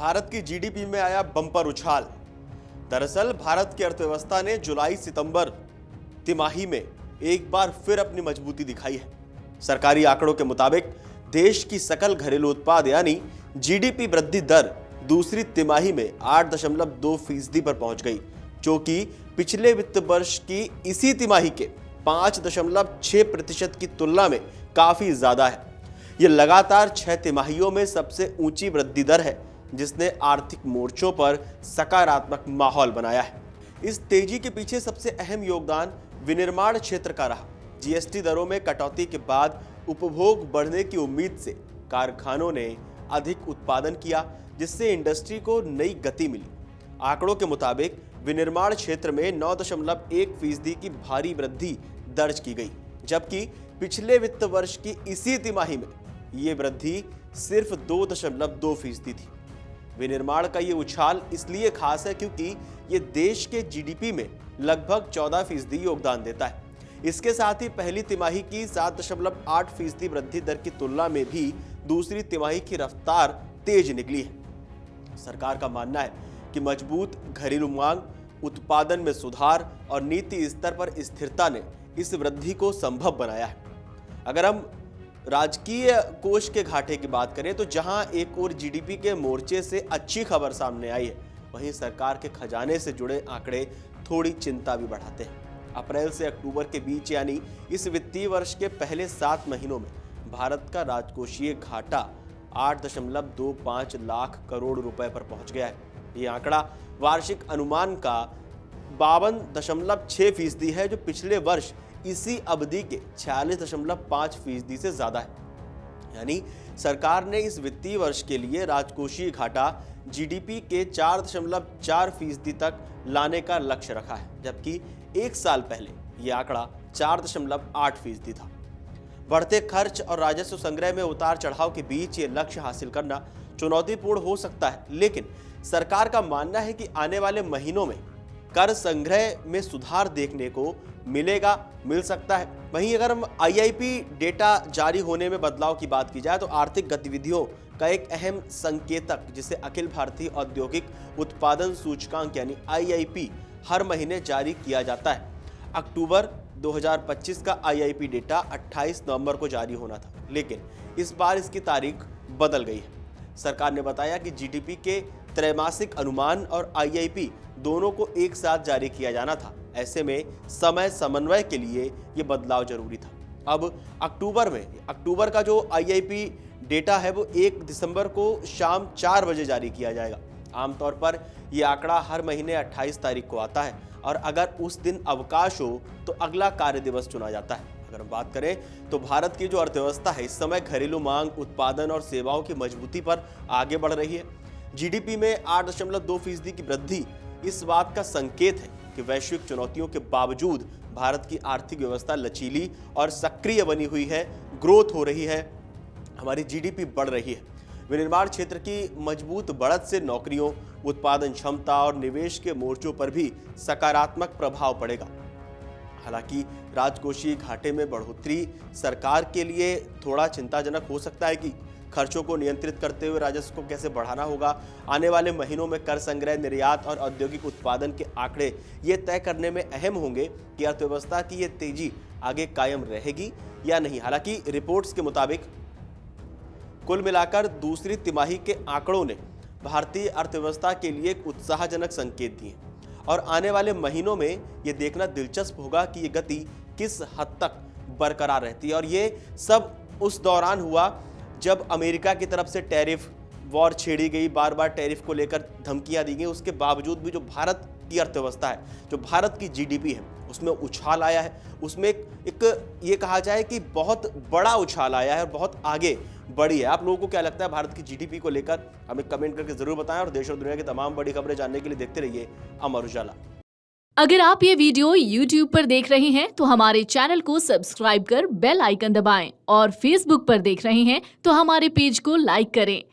भारत की जीडीपी में आया बम्पर उछाल। दरअसल भारत की अर्थव्यवस्था ने जुलाई सितंबर तिमाही में एक बार फिर अपनी मजबूती दिखाई है। सरकारी आंकड़ों के मुताबिक देश की सकल घरेलू उत्पाद यानी जीडीपी वृद्धि दर दूसरी तिमाही में 8.2% पर पहुंच गई, जो कि पिछले वित्त वर्ष की इसी तिमाही के 5.6% की तुलना में काफी ज्यादा है। यह लगातार 6 तिमाहियों में सबसे ऊंची वृद्धि दर है, जिसने आर्थिक मोर्चों पर सकारात्मक माहौल बनाया है। इस तेजी के पीछे सबसे अहम योगदान विनिर्माण क्षेत्र का रहा। जीएसटी दरों में कटौती के बाद उपभोग बढ़ने की उम्मीद से कारखानों ने अधिक उत्पादन किया, जिससे इंडस्ट्री को नई गति मिली। आंकड़ों के मुताबिक विनिर्माण क्षेत्र में 9.1% की भारी वृद्धि दर्ज की गई, जबकि पिछले वित्त वर्ष की इसी तिमाही में ये वृद्धि सिर्फ 2.2% थी। विनिर्माण का ये उछाल इसलिए खास है क्योंकि ये देश के जीडीपी में लगभग 14% योगदान देता है। इसके साथ ही पहली तिमाही की 7.8% वृद्धि दर की तुलना में भी दूसरी तिमाही की रफ्तार तेज निकली है। सरकार का मानना है कि मजबूत घरेलू मांग, उत्पादन में सुधार और नीति स्तर पर स्थिरता ने इस वृद्धि को संभव बनाया है। अगर हम राजकीय कोष के घाटे की बात करें तो जहां एक और जीडीपी के मोर्चे से अच्छी खबर सामने आई है, वहीं सरकार के खजाने से जुड़े आंकड़े थोड़ी चिंता भी बढ़ाते हैं। अप्रैल से अक्टूबर के बीच यानी इस वित्तीय वर्ष के पहले 7 महीनों में भारत का राजकोषीय घाटा 8.25 लाख करोड़ रुपए पर पहुंच गया है। ये आंकड़ा वार्षिक अनुमान का 52.6% है, जो पिछले वर्ष इसी अवधि के 46.5% से ज्यादा है। यानी सरकार ने इस वित्तीय वर्ष के लिए राजकोषीय घाटा जीडीपी के 4.4% तक लाने का लक्ष्य रखा है, जबकि एक साल पहले यह आंकड़ा 4.8% था। बढ़ते खर्च और राजस्व संग्रह में उतार चढ़ाव के बीच ये लक्ष्य हासिल करना चुनौतीपूर्ण हो सकता है, लेकिन सरकार का मानना है कि आने वाले महीनों में कर संग्रह में सुधार देखने को मिल सकता है। वहीं अगर हम आईआईपी डेटा जारी होने में बदलाव की बात की जाए तो आर्थिक गतिविधियों का एक अहम संकेतक, जिसे अखिल भारतीय औद्योगिक उत्पादन सूचकांक यानी आईआईपी हर महीने जारी किया जाता है। अक्टूबर 2025 का आईआईपी डेटा 28 नवंबर को जारी होना था, लेकिन इस बार इसकी तारीख बदल गई है। सरकार ने बताया कि जीडीपी के त्रैमासिक अनुमान और आईआईपी दोनों को एक साथ जारी किया जाना था। ऐसे में समय समन्वय के लिए यह बदलाव जरूरी था। अब अक्टूबर का जो आईआईपी डेटा है वो 1 दिसंबर को शाम 4 बजे जारी किया जाएगा। आमतौर पर यह आंकड़ा हर महीने 28 तारीख को आता है और अगर उस दिन अवकाश हो तो अगला कार्य दिवस चुना जाता है। अगर हम बात करें तो भारत की जो अर्थव्यवस्था है इस समय घरेलू मांग, उत्पादन और सेवाओं की मजबूती पर आगे बढ़ रही है। जीडीपी में 8.2% की वृद्धि इस बात का संकेत है कि वैश्विक चुनौतियों के बावजूद भारत की आर्थिक व्यवस्था लचीली और सक्रिय बनी हुई है, ग्रोथ हो रही है, हमारी जीडीपी बढ़ रही है। विनिर्माण क्षेत्र की मजबूत बढ़त से नौकरियों, उत्पादन क्षमता और निवेश के मोर्चों पर भी सकारात्मक प्रभाव पड़ेगा। हालांकि राजकोषीय घाटे में बढ़ोतरी सरकार के लिए थोड़ा चिंताजनक हो सकता है कि खर्चों को नियंत्रित करते हुए राजस्व को कैसे बढ़ाना होगा। आने वाले महीनों में कर संग्रह, निर्यात और औद्योगिक उत्पादन के आंकड़े ये तय करने में अहम होंगे कि अर्थव्यवस्था की ये तेजी आगे कायम रहेगी या नहीं। हालांकि रिपोर्ट्स के मुताबिक कुल मिलाकर दूसरी तिमाही के आंकड़ों ने भारतीय अर्थव्यवस्था के लिए एक उत्साहजनक संकेत दिए और आने वाले महीनों में ये देखना दिलचस्प होगा कि ये गति किस हद तक बरकरार रहती है। और ये सब उस दौरान हुआ जब अमेरिका की तरफ से टैरिफ वॉर छेड़ी गई, बार बार टैरिफ को लेकर धमकियां दी गई। उसके बावजूद भी जो भारत की अर्थव्यवस्था है, जो भारत की जीडीपी है, उसमें उछाल आया है। उसमें एक ये कहा जाए कि बहुत बड़ा उछाल आया है और बहुत आगे बढ़ी है। आप लोगों को क्या लगता है भारत की जीडीपी को लेकर? हमें कमेंट करके जरूर बताएं और देश और दुनिया की तमाम बड़ी खबरें जानने के लिए देखते रहिए अमर उजाला। अगर आप ये वीडियो YouTube पर देख रहे हैं तो हमारे चैनल को सब्सक्राइब कर बेल आइकन दबाएं और Facebook पर देख रहे हैं तो हमारे पेज को लाइक करें।